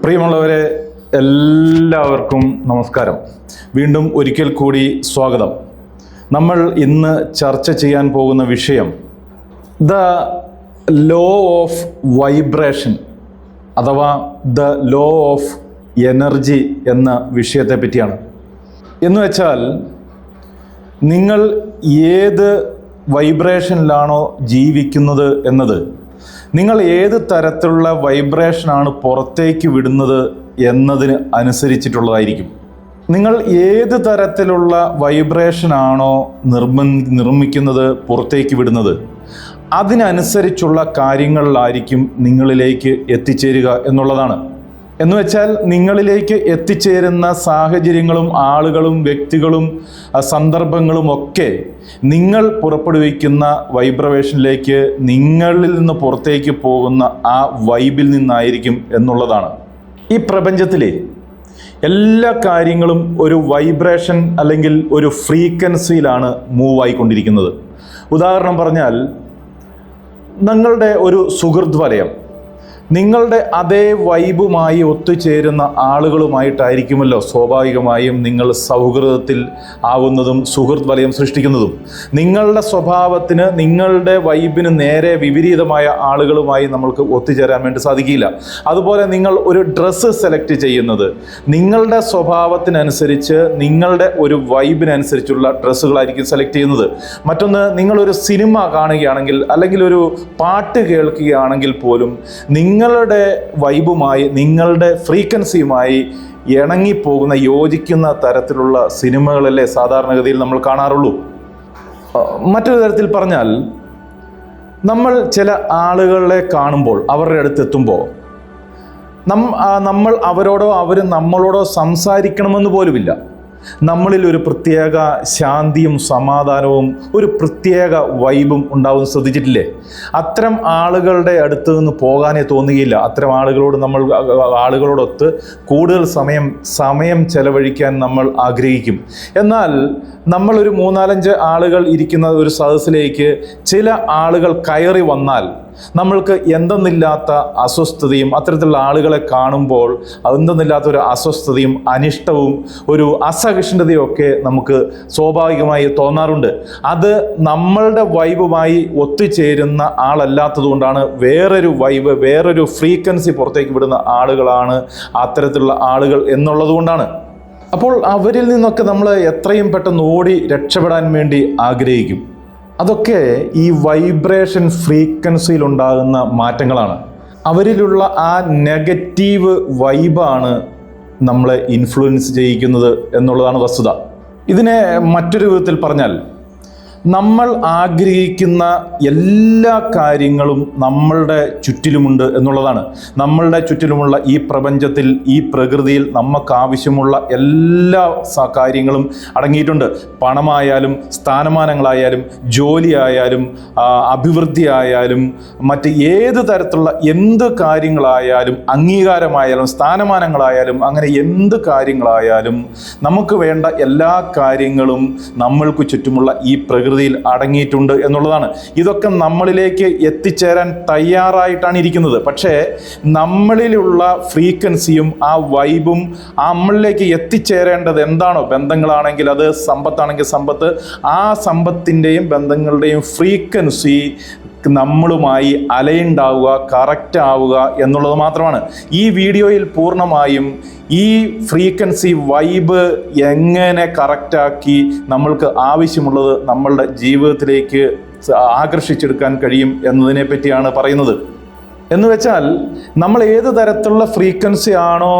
പ്രിയമുള്ളവരെ, എല്ലാവർക്കും നമസ്കാരം. വീണ്ടും ഒരിക്കൽ കൂടി സ്വാഗതം. നമ്മൾ ഇന്ന് ചർച്ച ചെയ്യാൻ പോകുന്ന വിഷയം ദ ലോ ഓഫ് വൈബ്രേഷൻ അഥവാ ദ ലോ ഓഫ് എനർജി എന്ന വിഷയത്തെ പറ്റിയാണ്. എന്ന് വെച്ചാൽ, നിങ്ങൾ ഏത് വൈബ്രേഷനിലാണോ ജീവിക്കുന്നത് എന്നത്, നിങ്ങൾ ഏത് തരത്തിലുള്ള വൈബ്രേഷനാണ് പുറത്തേക്ക് വിടുന്നത് എന്നതിന് അനുസരിച്ചിട്ടുള്ളതായിരിക്കും. നിങ്ങൾ ഏത് തരത്തിലുള്ള വൈബ്രേഷനാണോ നിർമ്മിക്കുന്നത്, പുറത്തേക്ക് വിടുന്നത്, അതിനനുസരിച്ചുള്ള കാര്യങ്ങളിലായിരിക്കും നിങ്ങളിലേക്ക് എത്തിച്ചേരുക എന്നുള്ളതാണ്. എന്നുവെച്ചാൽ, നിങ്ങളിലേക്ക് എത്തിച്ചേരുന്ന സാഹചര്യങ്ങളും ആളുകളും വ്യക്തികളും സന്ദർഭങ്ങളും ഒക്കെ നിങ്ങൾ പുറപ്പെടുവിക്കുന്ന വൈബ്രേഷനിലേക്ക്, നിങ്ങളിൽ നിന്ന് പുറത്തേക്ക് പോകുന്ന ആ വൈബിൽ നിന്നായിരിക്കും എന്നുള്ളതാണ്. ഈ പ്രപഞ്ചത്തിലെ എല്ലാ കാര്യങ്ങളും ഒരു വൈബ്രേഷൻ അല്ലെങ്കിൽ ഒരു ഫ്രീക്വൻസിയിലാണ് മൂവ് ആയിക്കൊണ്ടിരിക്കുന്നത്. ഉദാഹരണം പറഞ്ഞാൽ, നിങ്ങളുടെ ഒരു സുഹൃത്ത് വലയം നിങ്ങളുടെ അതേ വൈബുമായി ഒത്തുചേരുന്ന ആളുകളുമായിട്ടായിരിക്കുമല്ലോ സ്വാഭാവികമായും നിങ്ങൾ സൗഹൃദത്തിൽ ആവുന്നതും സുഹൃത്ത് വലയം സൃഷ്ടിക്കുന്നതും. നിങ്ങളുടെ സ്വഭാവത്തിന്, നിങ്ങളുടെ വൈബിന് നേരെ വിപരീതമായ ആളുകളുമായി നമ്മൾക്ക് ഒത്തുചേരാൻ വേണ്ടി സാധിക്കില്ല. അതുപോലെ നിങ്ങൾ ഒരു ഡ്രസ്സ് സെലക്ട് ചെയ്യുന്നത് നിങ്ങളുടെ സ്വഭാവത്തിനനുസരിച്ച്, നിങ്ങളുടെ ഒരു വൈബിനനുസരിച്ചുള്ള ഡ്രസ്സുകളായിരിക്കും സെലക്ട് ചെയ്യുന്നത്. മറ്റൊന്ന്, നിങ്ങളൊരു സിനിമ കാണുകയാണെങ്കിൽ അല്ലെങ്കിൽ ഒരു പാട്ട് കേൾക്കുകയാണെങ്കിൽ പോലും നിങ്ങളുടെ വൈബുമായി, നിങ്ങളുടെ ഫ്രീക്വൻസിയുമായി ഇണങ്ങിപ്പോകുന്ന, യോജിക്കുന്ന തരത്തിലുള്ള സിനിമകളല്ലേ സാധാരണഗതിയിൽ നമ്മൾ കാണാറുള്ളൂ. മറ്റൊരു തരത്തിൽ പറഞ്ഞാൽ, നമ്മൾ ചില ആളുകളെ കാണുമ്പോൾ, അവരുടെ അടുത്തെത്തുമ്പോൾ നമ്മൾ അവരോടോ അവർ നമ്മളോടോ സംസാരിക്കണമെന്ന് പോലുമില്ല. നമ്മളിൽ ഒരു പ്രത്യേക ശാന്തിയും സമാധാനവും ഒരു പ്രത്യേക വൈബും ഉണ്ടാവുമെന്ന് ശ്രദ്ധിച്ചിട്ടില്ലേ? അത്തരം ആളുകളുടെ അടുത്ത് നിന്ന് പോകാനേ തോന്നുകയില്ല. അത്തരം ആളുകളോടൊത്ത് കൂടുതൽ സമയം ചെലവഴിക്കാൻ നമ്മൾ ആഗ്രഹിക്കും. എന്നാൽ നമ്മളൊരു 3-4 ആളുകൾ ഇരിക്കുന്ന ഒരു സദസ്സിലേക്ക് ചില ആളുകൾ കയറി വന്നാൽ നമ്മൾക്ക് എന്തെന്നില്ലാത്ത അസ്വസ്ഥതയും, അത്തരത്തിലുള്ള ആളുകളെ കാണുമ്പോൾ എന്തെന്നില്ലാത്ത ഒരു അസ്വസ്ഥതയും അനിഷ്ടവും ഒരു അസഹിഷ്ണുതയും ഒക്കെ നമുക്ക് സ്വാഭാവികമായി തോന്നാറുണ്ട്. അത് നമ്മളുടെ വൈബുമായി ഒത്തുചേരുന്ന ആളല്ലാത്തതുകൊണ്ടാണ്. വേറൊരു വൈബ്, വേറൊരു ഫ്രീക്വൻസി പുറത്തേക്ക് വിടുന്ന ആളുകളാണ് അത്തരത്തിലുള്ള ആളുകൾ എന്നുള്ളതുകൊണ്ടാണ്. അപ്പോൾ അവരിൽ നിന്നൊക്കെ നമ്മൾ എത്രയും പെട്ടെന്ന് ഓടി രക്ഷപ്പെടാൻ വേണ്ടി ആഗ്രഹിക്കും. അതൊക്കെ ഈ വൈബ്രേഷൻ ഫ്രീക്വൻസിയിൽ ഉണ്ടാകുന്ന മാറ്റങ്ങളാണ്. അവരിലുള്ള ആ നെഗറ്റീവ് വൈബാണ് നമ്മളെ ഇൻഫ്ലുവൻസ് ചെയ്യിക്കുന്നത് എന്നുള്ളതാണ് വസ്തുത. ഇതിനെ മറ്റൊരു വിധത്തിൽ പറഞ്ഞാൽ, നമ്മൾ ആഗ്രഹിക്കുന്ന എല്ലാ കാര്യങ്ങളും നമ്മളുടെ ചുറ്റിലുമുണ്ട് എന്നുള്ളതാണ്. നമ്മളുടെ ചുറ്റിലുമുള്ള ഈ പ്രപഞ്ചത്തിൽ, ഈ പ്രകൃതിയിൽ നമുക്കാവശ്യമുള്ള എല്ലാ കാര്യങ്ങളും അടങ്ങിയിട്ടുണ്ട്. പണമായാലും, സ്ഥാനമാനങ്ങളായാലും, ജോലിയായാലും, അഭിവൃദ്ധി ആയാലും, മറ്റ് ഏത് തരത്തിലുള്ള എന്ത് കാര്യങ്ങളായാലും, അംഗീകാരമായാലും, സ്ഥാനമാനങ്ങളായാലും, അങ്ങനെ എന്ത് കാര്യങ്ങളായാലും നമുക്ക് വേണ്ട എല്ലാ കാര്യങ്ങളും നമ്മൾക്ക് ചുറ്റുമുള്ള ഈ പ്രകൃതി അടങ്ങിയിട്ടുണ്ട് എന്നുള്ളതാണ്. ഇതൊക്കെ നമ്മളിലേക്ക് എത്തിച്ചേരാൻ തയ്യാറായിട്ടാണ് ഇരിക്കുന്നത്. പക്ഷേ നമ്മളിലുള്ള ഫ്രീക്വൻസിയും ആ വൈബും നമ്മളിലേക്ക് എത്തിച്ചേരേണ്ടത് എന്താണോ, ബന്ധങ്ങളാണെങ്കിൽ അത്, സമ്പത്താണെങ്കിൽ സമ്പത്ത്, ആ സമ്പത്തിൻ്റെയും ബന്ധങ്ങളുടെയും ഫ്രീക്വൻസി നമ്മളുമായി അലൈൻഡ് ആവുക, കറക്റ്റ് ആവുക എന്നുള്ളത് മാത്രമാണ്. ഈ വീഡിയോയിൽ പൂർണ്ണമായും ഈ ഫ്രീക്വൻസി വൈബ് എങ്ങനെ കറക്റ്റാക്കി നമ്മൾക്ക് ആവശ്യമുള്ളത് നമ്മളുടെ ജീവിതത്തിലേക്ക് ആകർഷിച്ചെടുക്കാൻ കഴിയും എന്നതിനെ പറ്റിയാണ് പറയുന്നത്. എന്ന് വെച്ചാൽ, നമ്മൾ ഏത് തരത്തിലുള്ള ഫ്രീക്വൻസി ആണോ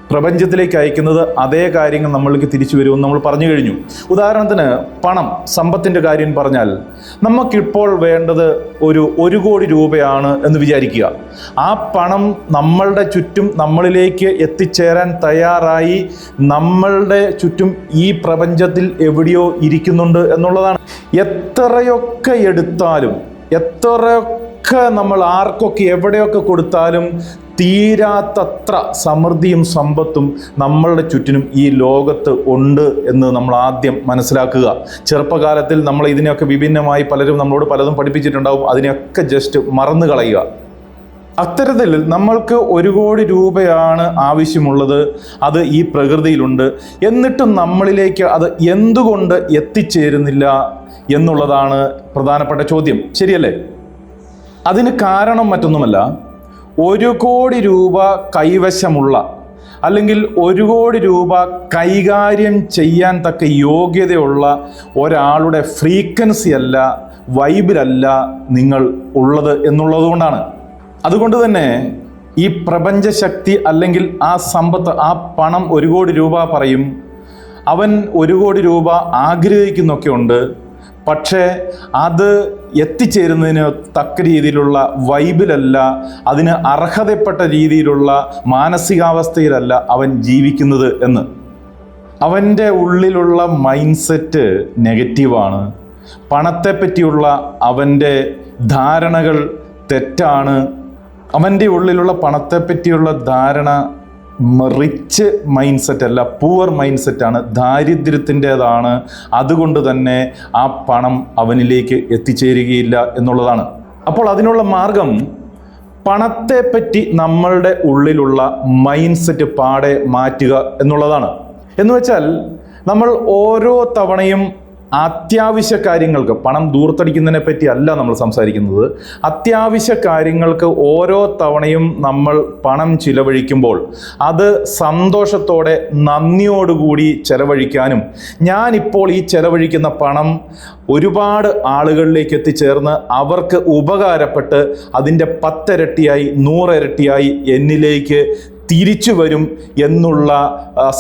പ്രപഞ്ചത്തിലേക്ക് അയക്കുന്നത്, അതേ കാര്യങ്ങൾ നമ്മൾക്ക് തിരിച്ചു വരുമെന്ന് നമ്മൾ പറഞ്ഞു കഴിഞ്ഞു. ഉദാഹരണത്തിന്, പണം, സമ്പത്തിൻ്റെ കാര്യം പറഞ്ഞാൽ, നമുക്കിപ്പോൾ വേണ്ടത് ഒരു 1 കോടി രൂപയാണ് എന്ന് വിചാരിക്കുക. ആ പണം നമ്മളുടെ ചുറ്റും നമ്മളിലേക്ക് എത്തിച്ചേരാൻ തയ്യാറായി നമ്മളുടെ ചുറ്റും ഈ പ്രപഞ്ചത്തിൽ എവിടെയോ ഇരിക്കുന്നുണ്ട് എന്നുള്ളതാണ്. എത്രയൊക്കെ എടുത്താലും, എത്രയൊക്കെ നമ്മൾ ആർക്കൊക്കെ എവിടെയൊക്കെ കൊടുത്താലും തീരാത്തത്ര സമൃദ്ധിയും സമ്പത്തും നമ്മളുടെ ചുറ്റിനും ഈ ലോകത്ത് ഉണ്ട് എന്ന് നമ്മൾ ആദ്യം മനസ്സിലാക്കുക. ചെറുപ്പകാലത്തിൽ നമ്മൾ ഇതിനെയൊക്കെ വിഭിന്നമായി പലരും നമ്മളോട് പലതും പഠിപ്പിച്ചിട്ടുണ്ടാവും. അതിനെയൊക്കെ ജസ്റ്റ് മറന്നു കളയുക. അത്തരത്തിൽ നമ്മൾക്ക് 1 കോടി രൂപയാണ് ആവശ്യമുള്ളത്, അത് ഈ പ്രകൃതിയിലുണ്ട്, എന്നിട്ടും നമ്മളിലേക്ക് അത് എന്തുകൊണ്ട് എത്തിച്ചേരുന്നില്ല എന്നുള്ളതാണ് പ്രധാനപ്പെട്ട ചോദ്യം. ശരിയല്ലേ? അതിന് കാരണം മറ്റൊന്നുമല്ല, 1 കോടി രൂപ കൈവശമുള്ള അല്ലെങ്കിൽ 1 കോടി രൂപ കൈകാര്യം ചെയ്യാൻ തക്ക യോഗ്യതയുള്ള ഒരാളുടെ ഫ്രീക്വൻസി അല്ല, വൈബിലല്ല നിങ്ങൾ ഉള്ളത് എന്നുള്ളതുകൊണ്ടാണ്. അതുകൊണ്ട് തന്നെ ഈ പ്രപഞ്ചശക്തി അല്ലെങ്കിൽ ആ സമ്പത്ത്, ആ പണം 1 കോടി രൂപ പറയും, അവൻ 1 കോടി രൂപ ആഗ്രഹിക്കുന്നൊക്കെ ഉണ്ട്. പക്ഷേ അത് എത്തിച്ചേരുന്നതിന് തക്ക രീതിയിലുള്ള വൈബിലല്ല, അതിന് അർഹതപ്പെട്ട രീതിയിലുള്ള മാനസികാവസ്ഥയിലല്ല അവൻ ജീവിക്കുന്നത് എന്ന്. അവൻ്റെ ഉള്ളിലുള്ള മൈൻഡ് സെറ്റ് നെഗറ്റീവാണ്. പണത്തെപ്പറ്റിയുള്ള അവൻ്റെ ധാരണകൾ തെറ്റാണ്. അവൻ്റെ ഉള്ളിലുള്ള പണത്തെപ്പറ്റിയുള്ള ധാരണ റിച്ച് മൈൻഡ് സെറ്റ് അല്ല, പൂവർ മൈൻഡ് സെറ്റാണ്, ദാരിദ്ര്യത്തിൻ്റെതാണ്. അതുകൊണ്ട് തന്നെ ആ പണം അവനിലേക്ക് എത്തിച്ചേരുകയില്ല എന്നുള്ളതാണ്. അപ്പോൾ അതിനുള്ള മാർഗം പണത്തെപ്പറ്റി നമ്മളുടെ ഉള്ളിലുള്ള മൈൻഡ് സെറ്റ് പാടെ മാറ്റുക എന്നുള്ളതാണ്. എന്നുവെച്ചാൽ നമ്മൾ ഓരോ തവണയും അത്യാവശ്യ കാര്യങ്ങൾക്ക്, പണം ദൂർത്തടിക്കുന്നതിനെ പറ്റി അല്ല നമ്മൾ സംസാരിക്കുന്നത്, അത്യാവശ്യ കാര്യങ്ങൾക്ക് ഓരോ തവണയും നമ്മൾ പണം ചിലവഴിക്കുമ്പോൾ അത് സന്തോഷത്തോടെ നന്ദിയോടുകൂടി ചെലവഴിക്കാനും, ഞാനിപ്പോൾ ഈ ചെലവഴിക്കുന്ന പണം ഒരുപാട് ആളുകളിലേക്ക് എത്തിച്ചേർന്ന് അവർക്ക് ഉപകാരപ്പെട്ട് അതിൻ്റെ 10 ഇരട്ടിയായി 100 ഇരട്ടിയായി എന്നിലേക്ക് തിരിച്ചു വരും എന്നുള്ള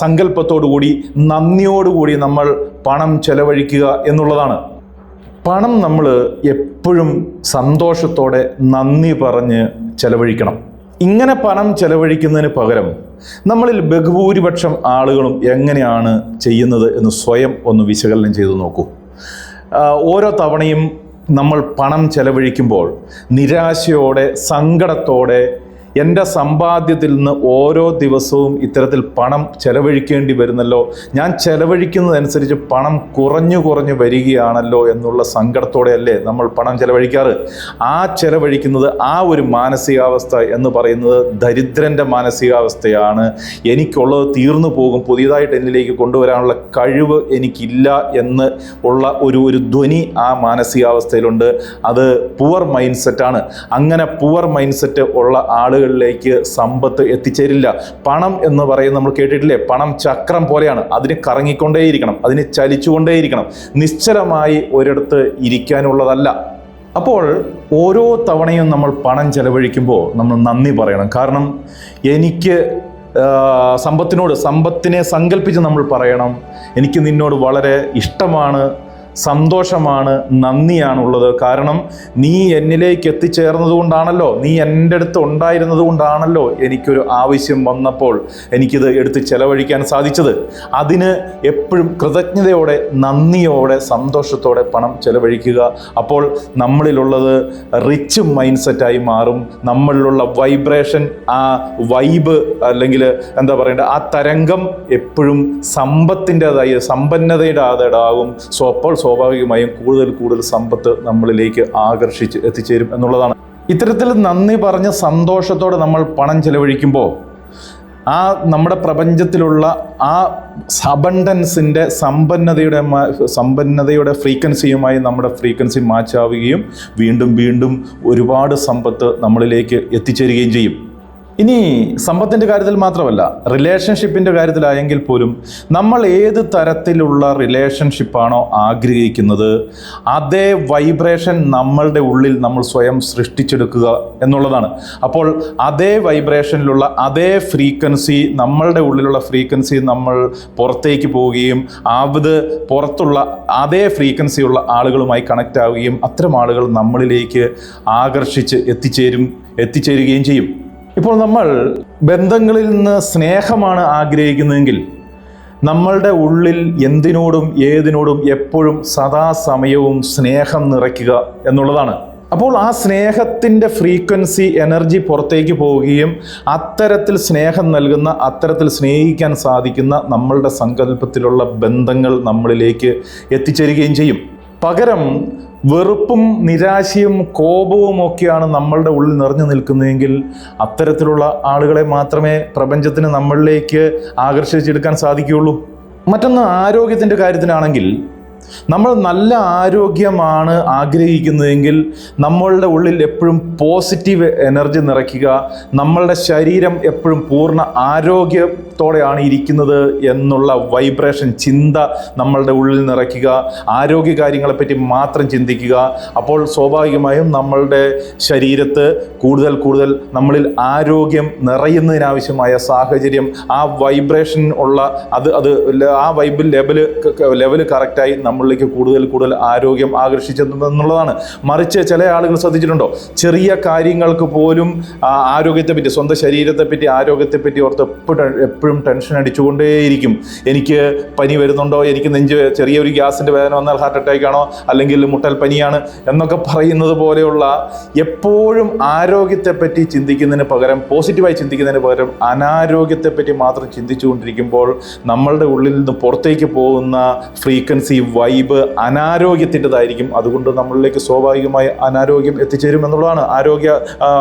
സങ്കല്പത്തോടുകൂടി, നന്ദിയോടുകൂടി നമ്മൾ പണം ചെലവഴിക്കുക എന്നുള്ളതാണ്. പണം നമ്മൾ എപ്പോഴും സന്തോഷത്തോടെ നന്ദി പറഞ്ഞ് ചെലവഴിക്കണം. ഇങ്ങനെ പണം ചെലവഴിക്കുന്നതിന് പകരം നമ്മളിൽ ബഹുഭൂരിപക്ഷം ആളുകളും എങ്ങനെയാണ് ചെയ്യുന്നത് എന്ന് സ്വയം ഒന്ന് വിശകലനം ചെയ്തു നോക്കൂ. ഓരോ തവണയും നമ്മൾ പണം ചെലവഴിക്കുമ്പോൾ നിരാശയോടെ, സങ്കടത്തോടെ, എൻ്റെ സമ്പാദ്യത്തിൽ നിന്ന് ഓരോ ദിവസവും ഇത്തരത്തിൽ പണം ചെലവഴിക്കേണ്ടി വരുന്നല്ലോ, ഞാൻ ചെലവഴിക്കുന്നതനുസരിച്ച് പണം കുറഞ്ഞു വരികയാണല്ലോ എന്നുള്ള സങ്കടത്തോടെയല്ലേ നമ്മൾ പണം ചെലവഴിക്കാറ്. ആ ചെലവഴിക്കുന്നത്, ആ ഒരു മാനസികാവസ്ഥ എന്ന് പറയുന്നത് ദരിദ്രൻ്റെ മാനസികാവസ്ഥയാണ്. എനിക്കുള്ളത് തീർന്നു പോകും, പുതിയതായിട്ട് എന്നിലേക്ക് കൊണ്ടുവരാനുള്ള കഴിവ് എനിക്കില്ല എന്ന് ഉള്ള ഒരു ധ്വനി ആ മാനസികാവസ്ഥയിലുണ്ട്. അത് പുവർ മൈൻഡ് സെറ്റാണ്. അങ്ങനെ പുവർ മൈൻഡ് സെറ്റ് ഉള്ള ആളുകൾ ിലേക്ക് സമ്പത്ത് എത്തിച്ചേരില്ല. പണം എന്ന് പറയുന്നത് നമ്മൾ കേട്ടിട്ടില്ലേ, പണം ചക്രം പോലെയാണ്. അതിന് കറങ്ങിക്കൊണ്ടേയിരിക്കണം, അതിന് ചലിച്ചുകൊണ്ടേയിരിക്കണം, നിശ്ചലമായി ഒരിടത്ത് ഇരിക്കാനുള്ളതല്ല. അപ്പോൾ ഓരോ തവണയും നമ്മൾ പണം ചെലവഴിക്കുമ്പോൾ നമ്മൾ നന്ദി പറയണം. കാരണം എനിക്ക് സമ്പത്തിനെ സങ്കല്പിച്ച് നമ്മൾ പറയണം, എനിക്ക് നിന്നോട് വളരെ ഇഷ്ടമാണ്, സന്തോഷമാണ്, നന്ദിയാണുള്ളത്. കാരണം നീ എന്നിലേക്ക് എത്തിച്ചേർന്നത് കൊണ്ടാണല്ലോ, നീ എൻ്റെ അടുത്ത് ഉണ്ടായിരുന്നത് കൊണ്ടാണല്ലോ എനിക്കൊരു ആവശ്യം വന്നപ്പോൾ എനിക്കിത് എടുത്ത് ചെലവഴിക്കാൻ സാധിച്ചത്. അതിന് എപ്പോഴും കൃതജ്ഞതയോടെ, നന്ദിയോടെ, സന്തോഷത്തോടെ പണം ചെലവഴിക്കുക. അപ്പോൾ നമ്മളിലുള്ളത് റിച്ച് മൈൻഡ് സെറ്റായി മാറും. നമ്മളിലുള്ള വൈബ്രേഷൻ, ആ വൈബ് അല്ലെങ്കിൽ എന്താ പറയേണ്ടത്, ആ തരംഗം എപ്പോഴും സമ്പത്തിൻ്റെതായി, സമ്പന്നതയുടെ ആകും. അപ്പോൾ സ്വാഭാവികമായും കൂടുതൽ സമ്പത്ത് നമ്മളിലേക്ക് ആകർഷിച്ച് എത്തിച്ചേരും എന്നുള്ളതാണ്. ഇത്തരത്തിൽ നന്ദി പറഞ്ഞ് സന്തോഷത്തോടെ നമ്മൾ പണം ചെലവഴിക്കുമ്പോൾ ആ നമ്മുടെ പ്രപഞ്ചത്തിലുള്ള ആ അബണ്ടൻസിൻ്റെ സമ്പന്നതയുടെ ഫ്രീക്വൻസിയുമായി നമ്മുടെ ഫ്രീക്വൻസി മാച്ച് ആവുകയും വീണ്ടും ഒരുപാട് സമ്പത്ത് നമ്മളിലേക്ക് എത്തിച്ചേരുകയും ചെയ്യും. ഇനി സമ്പത്തിൻ്റെ കാര്യത്തിൽ മാത്രമല്ല, റിലേഷൻഷിപ്പിൻ്റെ കാര്യത്തിലായെങ്കിൽ പോലും നമ്മൾ ഏത് തരത്തിലുള്ള റിലേഷൻഷിപ്പാണോ ആഗ്രഹിക്കുന്നത് അതേ വൈബ്രേഷൻ നമ്മളുടെ ഉള്ളിൽ നമ്മൾ സ്വയം സൃഷ്ടിച്ചെടുക്കുക എന്നുള്ളതാണ്. അപ്പോൾ അതേ വൈബ്രേഷനിലുള്ള അതേ ഫ്രീക്വൻസി, നമ്മളുടെ ഉള്ളിലുള്ള ഫ്രീക്വൻസി നമ്മൾ പുറത്തേക്ക് പോവുകയും അത് പുറത്തുള്ള അതേ ഫ്രീക്വൻസിയുള്ള ആളുകളുമായി കണക്റ്റ് ആവുകയും അത്തരം ആളുകൾ നമ്മളിലേക്ക് ആകർഷിച്ച് എത്തിച്ചേരുകയും ചെയ്യും. ഇപ്പോൾ നമ്മൾ ബന്ധങ്ങളിൽ നിന്ന് സ്നേഹമാണ് ആഗ്രഹിക്കുന്നതെങ്കിൽ നമ്മളുടെ ഉള്ളിൽ എന്തിനോടും ഏതിനോടും എപ്പോഴും സദാസമയവും സ്നേഹം നിറയ്ക്കുക എന്നുള്ളതാണ്. അപ്പോൾ ആ സ്നേഹത്തിൻ്റെ ഫ്രീക്വൻസി, എനർജി പുറത്തേക്ക് പോവുകയും അത്തരത്തിൽ സ്നേഹം നൽകുന്ന, അത്തരത്തിൽ സ്നേഹിക്കാൻ സാധിക്കുന്ന നമ്മളുടെ സങ്കല്പത്തിലുള്ള ബന്ധങ്ങൾ നമ്മളിലേക്ക് എത്തിച്ചേരുകയും ചെയ്യും. പകരം വെറുപ്പും നിരാശയും കോപവും ഒക്കെയാണ് നമ്മളുടെ ഉള്ളിൽ നിറഞ്ഞു നിൽക്കുന്നതെങ്കിൽ അത്തരത്തിലുള്ള ആളുകളെ മാത്രമേ പ്രപഞ്ചത്തിന് നമ്മളിലേക്ക് ആകർഷിച്ചെടുക്കാൻ സാധിക്കുകയുള്ളൂ. മറ്റൊന്ന് ആരോഗ്യത്തിൻ്റെ കാര്യത്തിലാണെങ്കിൽ, നമ്മൾ നല്ല ആരോഗ്യമാണ് ആഗ്രഹിക്കുന്നതെങ്കിൽ നമ്മളുടെ ഉള്ളിൽ എപ്പോഴും പോസിറ്റീവ് എനർജി നിറയ്ക്കുക, നമ്മളുടെ ശരീരം എപ്പോഴും പൂർണ്ണ ആരോഗ്യത്തോടെയാണ് ഇരിക്കുന്നത് എന്നുള്ള വൈബ്രേഷൻ ചിന്ത നമ്മളുടെ ഉള്ളിൽ നിറയ്ക്കുക, ആരോഗ്യ കാര്യങ്ങളെപ്പറ്റി മാത്രം ചിന്തിക്കുക. അപ്പോൾ സ്വാഭാവികമായും നമ്മളുടെ ശരീരത്ത് കൂടുതൽ നമ്മളിൽ ആരോഗ്യം നിറയുന്നതിനാവശ്യമായ സാഹചര്യം, ആ വൈബ്രേഷൻ ഉള്ള ആ വൈബ് ലെവല് കറക്റ്റായി നമ്മളിലേക്ക് കൂടുതൽ ആരോഗ്യം ആകർഷിച്ചെന്നുള്ളതാണ്. മറിച്ച് ചില ആളുകൾ ശ്രദ്ധിച്ചിട്ടുണ്ടോ, ചെറിയ കാര്യങ്ങൾക്ക് പോലും ആരോഗ്യത്തെപ്പറ്റി, സ്വന്തം ശരീരത്തെപ്പറ്റി, ആരോഗ്യത്തെപ്പറ്റി ഓർത്ത് എപ്പോഴും ടെൻഷൻ അടിച്ചുകൊണ്ടേയിരിക്കും. എനിക്ക് പനി വരുന്നുണ്ടോ, എനിക്ക് ചെറിയൊരു ഗ്യാസിൻ്റെ വേദന വന്നാൽ ഹാർട്ട് അറ്റാക്ക് ആണോ, അല്ലെങ്കിൽ മുട്ടൽ പനിയാണ് എന്നൊക്കെ പറയുന്നത് പോലെയുള്ള എപ്പോഴും ആരോഗ്യത്തെപ്പറ്റി ചിന്തിക്കുന്നതിന് പകരം, പോസിറ്റീവായി ചിന്തിക്കുന്നതിന് പകരം അനാരോഗ്യത്തെപ്പറ്റി മാത്രം ചിന്തിച്ചുകൊണ്ടിരിക്കുമ്പോൾ നമ്മളുടെ ഉള്ളിൽ നിന്ന് പുറത്തേക്ക് പോകുന്ന ഫ്രീക്വൻസി, വൈബ് അനാരോഗ്യത്തിൻ്റെതായിരിക്കും. അതുകൊണ്ട് നമ്മളിലേക്ക് സ്വാഭാവികമായി അനാരോഗ്യം എത്തിച്ചേരും എന്നുള്ളതാണ്,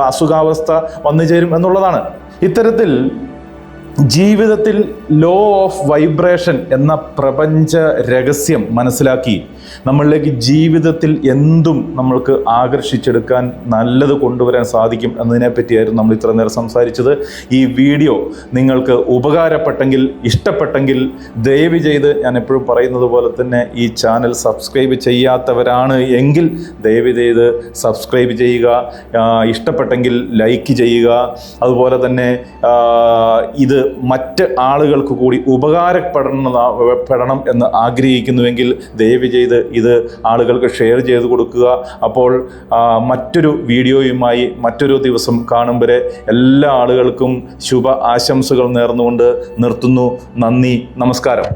അസുഖാവസ്ഥ വന്നു ചേരും എന്നുള്ളതാണ്. ഇത്തരത്തിൽ ജീവിതത്തിൽ ലോ ഓഫ് വൈബ്രേഷൻ എന്ന പ്രപഞ്ച രഹസ്യം മനസ്സിലാക്കി നമ്മളിലേക്ക് ജീവിതത്തിൽ എന്തും നമ്മൾക്ക് ആകർഷിച്ചെടുക്കാൻ, നല്ലത് കൊണ്ടുവരാൻ സാധിക്കും എന്നതിനെ പറ്റിയായിരുന്നു നമ്മൾ ഇത്ര നേരം സംസാരിച്ചത്. ഈ വീഡിയോ നിങ്ങൾക്ക് ഉപകാരപ്പെട്ടെങ്കിൽ, ഇഷ്ടപ്പെട്ടെങ്കിൽ ദയവ് ചെയ്ത് ഞാൻ എപ്പോഴും പറയുന്നത് പോലെ തന്നെ ഈ ചാനൽ സബ്സ്ക്രൈബ് ചെയ്യാത്തവരാണ് എങ്കിൽ ദയവ് ചെയ്ത് സബ്സ്ക്രൈബ് ചെയ്യുക, ഇഷ്ടപ്പെട്ടെങ്കിൽ ലൈക്ക് ചെയ്യുക. അതുപോലെ തന്നെ ഇത് മറ്റ് ആളുകൾക്ക് കൂടി ഉപകാരപ്പെടണം എന്ന് ആഗ്രഹിക്കുന്നുവെങ്കിൽ ദയവ് ചെയ്ത് ഇത് ആളുകൾക്ക് ഷെയർ ചെയ്ത് കൊടുക്കുക. അപ്പോൾ മറ്റൊരു വീഡിയോയുമായി മറ്റൊരു ദിവസം കാണും വരെ എല്ലാ ആളുകൾക്കും ശുഭ ആശംസകൾ നേർന്നുകൊണ്ട് നിർത്തുന്നു. നന്ദി, നമസ്കാരം.